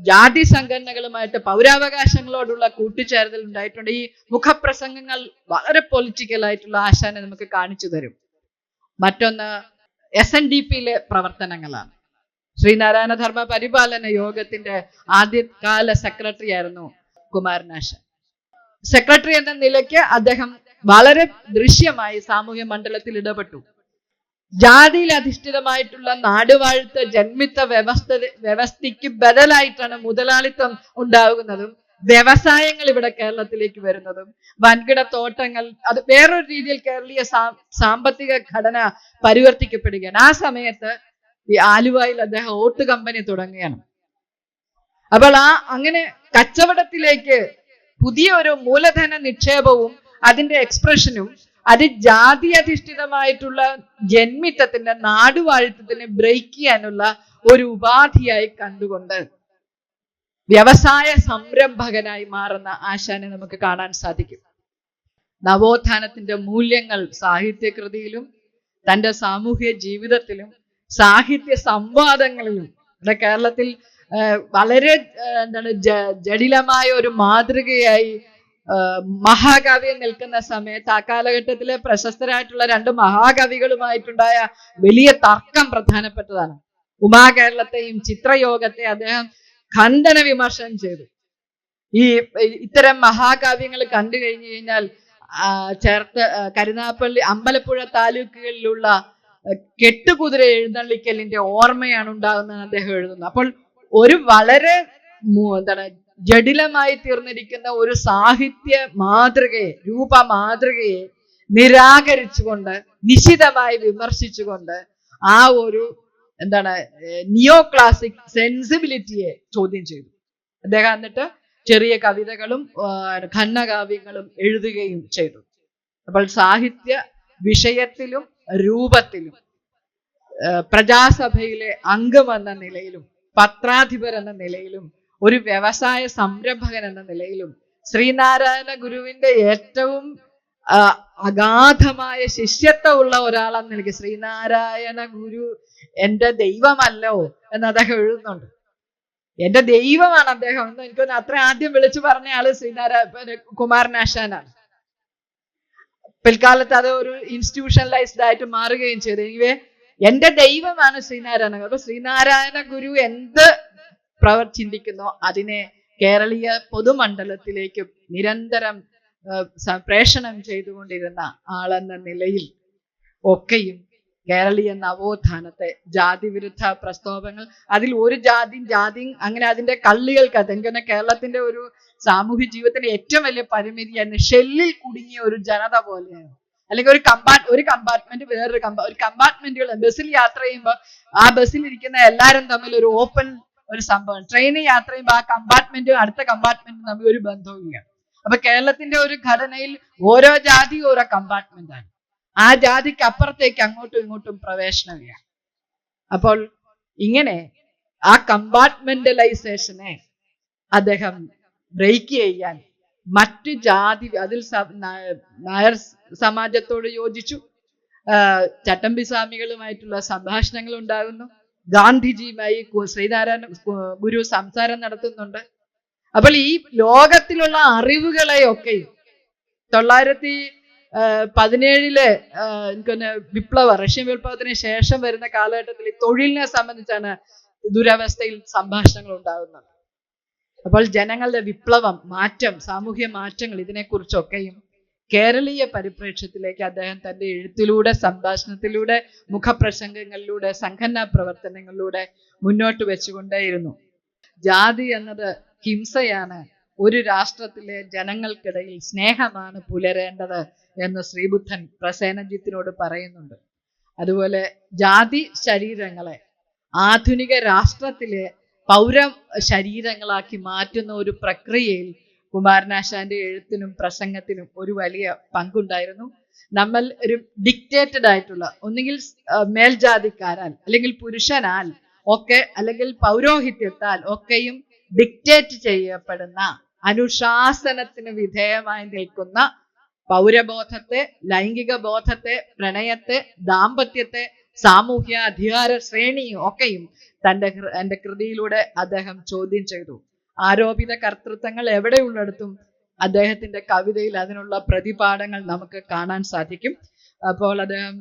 Speaker 1: ജാതി സംഘടനകളുമായിട്ട് പൗരാവകാശങ്ങളോടുള്ള കൂട്ടിച്ചേർത്തൽ ഉണ്ടായിട്ടുണ്ട്. ഈ മുഖപ്രസംഗങ്ങൾ വളരെ പൊളിറ്റിക്കൽ ആയിട്ടുള്ള ആശാനെ നമുക്ക് കാണിച്ചു തരും. മറ്റൊന്ന് SNDPയിലെ പ്രവർത്തനങ്ങളാണ്. ശ്രീനാരായണ ധർമ്മ പരിപാലന യോഗത്തിന്റെ ആദ്യകാല സെക്രട്ടറി ആയിരുന്നു കുമാരനാശാൻ. സെക്രട്ടറി എന്ന നിലയ്ക്ക് അദ്ദേഹം വളരെ ദൃശ്യമായി സാമൂഹ്യ മണ്ഡലത്തിൽ ഇടപെട്ടു. ജാതിയിൽ അധിഷ്ഠിതമായിട്ടുള്ള നാടുവാഴ്ത്ത ജന്മിത്ത വ്യവസ്ഥയ്ക്ക് ബദലായിട്ടാണ് മുതലാളിത്തം ഉണ്ടാകുന്നതും വ്യവസായങ്ങൾ ഇവിടെ കേരളത്തിലേക്ക് വരുന്നതും വൻകിട തോട്ടങ്ങൾ, അത് വേറൊരു രീതിയിൽ കേരളീയ സാമ്പത്തിക ഘടന പരിവർത്തിക്കപ്പെടുകയാണ്. ആ സമയത്ത് ഈ ആലുവയിൽ അദ്ദേഹം ഓട്ട് കമ്പനി തുടങ്ങുകയാണ്. അപ്പോൾ അങ്ങനെ കച്ചവടത്തിലേക്ക് പുതിയ ഒരു മൂലധന നിക്ഷേപവും അതിന്റെ എക്സ്പ്രഷനും അത് ജാതി അധിഷ്ഠിതമായിട്ടുള്ള ജന്മിത്തത്തിന്റെ നാടുവാഴ്ത്തത്തിനെ ബ്രേക്ക് ചെയ്യാനുള്ള ഒരു ഉപാധിയായി കണ്ടുകൊണ്ട് വ്യവസായ സംരംഭകനായി മാറുന്ന ആശാനെ നമുക്ക് കാണാൻ സാധിക്കും. നവോത്ഥാനത്തിന്റെ മൂല്യങ്ങൾ സാഹിത്യകൃതിയിലും തൻ്റെ സാമൂഹ്യ ജീവിതത്തിലും സാഹിത്യ സംവാദങ്ങളിലും ഇവിടെ കേരളത്തിൽ വളരെ ജടിലമായ ഒരു മാതൃകയായി മഹാകവി നിൽക്കുന്ന സമയത്ത് ആ കാലഘട്ടത്തിലെ പ്രശസ്തരായിട്ടുള്ള 2 മഹാകവികളുമായിട്ടുണ്ടായ വലിയ തർക്കം പ്രധാനപ്പെട്ടതാണ്. ഉമാകേരളത്തെയും ചിത്രയോഗത്തെ അദ്ദേഹം ഖണ്ഡന വിമർശനം ചെയ്തു. ഇത്തരം മഹാകാവ്യങ്ങൾ കണ്ടു കഴിഞ്ഞു കഴിഞ്ഞാൽ ചേർത്ത് കരുനാഗപ്പള്ളി അമ്പലപ്പുഴ താലൂക്കുകളിലുള്ള കെട്ടുകുതിര എഴുന്നള്ളിക്കലിന്റെ ഓർമ്മയാണ് ഉണ്ടാകുന്നത് അദ്ദേഹം എഴുതുന്നു. അപ്പോൾ ഒരു വളരെ എന്താണ് ജടിലമായി തീർന്നിരിക്കുന്ന ഒരു സാഹിത്യ മാതൃകയെ, രൂപ മാതൃകയെ നിരാകരിച്ചുകൊണ്ട്, നിശിതമായി വിമർശിച്ചുകൊണ്ട് ആ ഒരു എന്താണ് നിയോ ക്ലാസിക് സെൻസിബിലിറ്റിയെ ചോദ്യം ചെയ്തു അദ്ദേഹം. എന്നിട്ട് ചെറിയ കവിതകളും ഖണ്ഡകാവ്യങ്ങളും എഴുതുകയും ചെയ്തു. അപ്പോൾ സാഹിത്യ വിഷയത്തിലും രൂപത്തിലും പ്രജാസഭയിലെ അംഗമെന്ന നിലയിലും പത്രാധിപർ എന്ന നിലയിലും ഒരു വ്യവസായ സംരംഭകൻ എന്ന നിലയിലും ശ്രീനാരായണ ഗുരുവിന്റെ ഏറ്റവും അഗാധമായ ശിഷ്യത്വമുള്ള ഒരാളെന്ന് എനിക്ക് ശ്രീനാരായണ ഗുരു എന്റെ ദൈവമല്ലോ എന്ന് അദ്ദേഹം എഴുതുന്നുണ്ട്. എന്റെ ദൈവമാണ് അദ്ദേഹം എന്ന് എനിക്കൊന്ന് അത്ര ആദ്യം വിളിച്ചു പറഞ്ഞ ആള് കുമാരനാശാനാണ്. പിൽക്കാലത്ത് അത് ഒരു ഇൻസ്റ്റിറ്റ്യൂഷണലൈസ്ഡ് ആയിട്ട് മാറുകയും ചെയ്തു. എനിവേ എന്റെ ദൈവമാണ് ശ്രീനാരായണ ഗുരു. അപ്പൊ ശ്രീനാരായണ ഗുരു എന്ത് ചിന്തിക്കുന്നോ അതിനെ കേരളീയ പൊതുമണ്ഡലത്തിലേക്ക് നിരന്തരം പ്രേഷണം ചെയ്തുകൊണ്ടിരുന്ന ആളെന്ന നിലയിൽ ഒക്കെയും കേരളീയ നവോത്ഥാനത്തെ, ജാതി വിരുദ്ധ പ്രസ്താവങ്ങൾ, അതിൽ ഒരു ജാതിയും അങ്ങനെ അതിന്റെ കള്ളികൾക്കകത്ത് എനിക്കൊന്ന് കേരളത്തിന്റെ ഒരു സാമൂഹ്യ ജീവിതത്തിന്റെ ഏറ്റവും വലിയ പരിമിതിയായിരുന്നു ഷെല്ലിൽ കുടുങ്ങിയ ഒരു ജനത പോലെയാണ്. അല്ലെങ്കിൽ ഒരു കമ്പാർട്ട്മെന്റ് വേറൊരു കമ്പാർട്ട്മെന്റുകൾ ബസ്സിൽ യാത്ര ചെയ്യുമ്പോൾ ആ ബസ്സിൽ ഇരിക്കുന്ന എല്ലാവരും തമ്മിൽ ഒരു ഓപ്പൺ ഒരു സംഭവം. ട്രെയിനിൽ യാത്ര ചെയ്യുമ്പോൾ ആ കമ്പാർട്ട്മെന്റും അടുത്ത കമ്പാർട്ട്മെന്റും തമ്മിൽ ഒരു ബന്ധവുമില്ല. അപ്പൊ കേരളത്തിന്റെ ഒരു ഘടനയിൽ ഓരോ ജാതിയും ഓരോ കമ്പാർട്ട്മെന്റാണ്. ആ ജാതിക്ക് അപ്പുറത്തേക്ക് അങ്ങോട്ടും ഇങ്ങോട്ടും പ്രവേശനമില്ല. അപ്പോൾ ഇങ്ങനെ ആ കമ്പാർട്ട്മെന്റലൈസേഷനെ അദ്ദേഹം ബ്രേക്ക് ചെയ്യാൻ മറ്റു ജാതി, അതിൽ നായർ സമാജത്തോട് യോജിച്ചു, ചട്ടമ്പി സ്വാമികളുമായിട്ടുള്ള സംഭാഷണങ്ങൾ ഉണ്ടാകുന്നു, ഗാന്ധിജിയുമായി ശ്രീനാരായണ ഗുരു സംസാരം നടത്തുന്നുണ്ട്. അപ്പോൾ ഈ ലോകത്തിലുള്ള അറിവുകളെയൊക്കെയും 1917 എനിക്കൊന്ന് റഷ്യൻ വിപ്ലവത്തിന് ശേഷം വരുന്ന കാലഘട്ടത്തിൽ തൊഴിലിനെ സംബന്ധിച്ചാണ് ദുരവസ്ഥയിൽ സംഭാഷണങ്ങൾ ഉണ്ടാകുന്നത്. അപ്പോൾ ജനങ്ങളുടെ വിപ്ലവം, മാറ്റം, സാമൂഹ്യ മാറ്റങ്ങൾ, ഇതിനെക്കുറിച്ചൊക്കെയും കേരളീയ പരിപ്രേക്ഷ്യത്തിലേക്ക് അദ്ദേഹം തൻ്റെ എഴുത്തിലൂടെ, സംഭാഷണത്തിലൂടെ, മുഖപ്രസംഗങ്ങളിലൂടെ, സംഘടനാ പ്രവർത്തനങ്ങളിലൂടെ മുന്നോട്ട് വെച്ചുകൊണ്ടേയിരുന്നു. ജാതി എന്നത് ഹിംസയാണ്, ഒരു രാഷ്ട്രത്തിലെ ജനങ്ങൾക്കിടയിൽ സ്നേഹമാണ് പുലരേണ്ടത് എന്ന് ശ്രീബുദ്ധൻ പ്രസേനജിത്തിനോട് പറയുന്നുണ്ട്. അതുപോലെ ജാതി ശരീരങ്ങളെ ആധുനിക രാഷ്ട്രത്തിലെ പൗര ശരീരങ്ങളാക്കി മാറ്റുന്ന ഒരു പ്രക്രിയയിൽ കുമാരനാശാന്റെ എഴുത്തിനും പ്രസംഗത്തിനും ഒരു വലിയ പങ്കുണ്ടായിരുന്നു. നമ്മൾ ഒരു ഡിക്റ്റേറ്റഡ് ആയിട്ടുള്ള, ഒന്നുകിൽ മേൽജാതിക്കാരാൽ അല്ലെങ്കിൽ പുരുഷനാൽ ഒക്കെ, അല്ലെങ്കിൽ പൗരോഹിത്യത്താൽ ഒക്കെയും ഡിക്റ്റേറ്റ് ചെയ്യപ്പെടുന്ന, അനുശാസനത്തിന് വിധേയമായി നിൽക്കുന്ന പൗരബോധത്തെ, ലൈംഗിക ബോധത്തെ, പ്രണയത്തെ, സാമൂഹ്യ അധികാര ശ്രേണിയും ഒക്കെയും എൻ്റെ കൃതിയിലൂടെ അദ്ദേഹം ചോദ്യം ചെയ്തു. ആരോപിത കർത്തൃത്വങ്ങൾ എവിടെയുള്ളിടത്തും അദ്ദേഹത്തിന്റെ കവിതയിൽ അതിനുള്ള പ്രതിപാഠങ്ങൾ നമുക്ക് കാണാൻ സാധിക്കും. അപ്പോൾ അദ്ദേഹം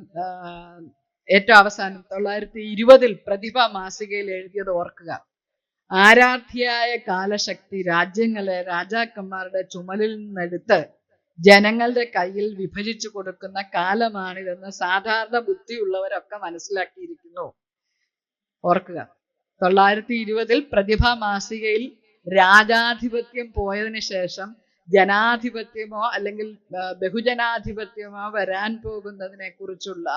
Speaker 1: ഏറ്റവും അവസാനം 1920 പ്രതിഭ മാസികയിൽ എഴുതിയത് ഓർക്കുക: ആരാധ്യയായ കാലശക്തി രാജ്യങ്ങളെ രാജാക്കന്മാരുടെ ചുമലിൽ നിന്നെടുത്ത് ജനങ്ങളുടെ കയ്യിൽ വിഭജിച്ചു കൊടുക്കുന്ന കാലമാണിതെന്ന് സാധാരണ ബുദ്ധിയുള്ളവരൊക്കെ മനസ്സിലാക്കിയിരിക്കുന്നു. ഓർക്കുക, 1920 പ്രതിഭ മാസികയിൽ രാജാധിപത്യം പോയതിനു ശേഷം ജനാധിപത്യമോ അല്ലെങ്കിൽ ബഹുജനാധിപത്യമോ വരാൻ പോകുന്നതിനെ കുറിച്ചുള്ള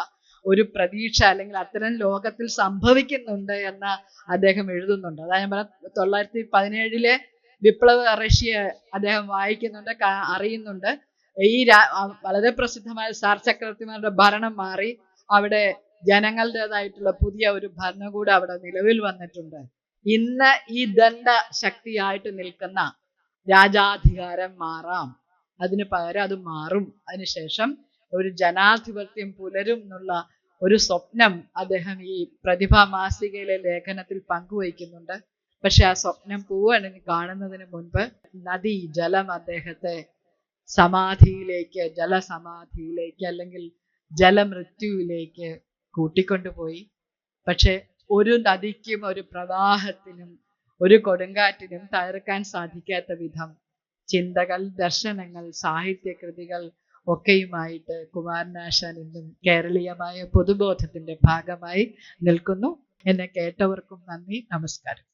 Speaker 1: ഒരു പ്രതീക്ഷ, അല്ലെങ്കിൽ അത്തരം ലോകത്തിൽ സംഭവിക്കുന്നുണ്ട് എന്ന് അദ്ദേഹം എഴുതുന്നുണ്ട്. അതായത് ഞാൻ പറഞ്ഞ 1917 വിപ്ലവ റഷ്യ അദ്ദേഹം വായിക്കുന്നുണ്ട്, അറിയുന്നുണ്ട്. ഈ വളരെ പ്രസിദ്ധമായ സാർ ചക്രവർത്തിമാരുടെ ഭരണം മാറി അവിടെ ജനങ്ങളുടേതായിട്ടുള്ള പുതിയ ഒരു ഭരണകൂടം അവിടെ നിലവിൽ വന്നിട്ടുണ്ട്. ഇന്ന് ഈ ദണ്ഡ ശക്തിയായിട്ട് നിൽക്കുന്ന രാജാധികാരം മാറാം, അതിന് പകരം അത് മാറും, അതിനുശേഷം ഒരു ജനാധിപത്യം പുലരും എന്നുള്ള ഒരു സ്വപ്നം അദ്ദേഹം ഈ പ്രതിഭാ മാസികയിലെ ലേഖനത്തിൽ പങ്കുവയ്ക്കുന്നുണ്ട്. പക്ഷെ ആ സ്വപ്നം പൂവണിഞ്ഞ് കാണുന്നതിന് മുൻപ് നദി, ജലം അദ്ദേഹത്തെ സമാധിയിലേക്ക്, ജലസമാധിയിലേക്ക് അല്ലെങ്കിൽ ജലമൃത്യുവിലേക്ക് കൂട്ടിക്കൊണ്ടുപോയി. പക്ഷെ ഒരു നദിക്കും ഒരു പ്രവാഹത്തിനും ഒരു കൊടുങ്കാറ്റിനും തകർക്കാൻ സാധിക്കാത്ത വിധം ചിന്തകൾ, ദർശനങ്ങൾ, സാഹിത്യകൃതികൾ ഒക്കെയുമായിട്ട് കുമാരനാശാൻ ഇന്നും കേരളീയമായ പൊതുബോധത്തിന്റെ ഭാഗമായി നിൽക്കുന്നു. എന്നെ കേട്ടവർക്കും നന്ദി, നമസ്കാരം.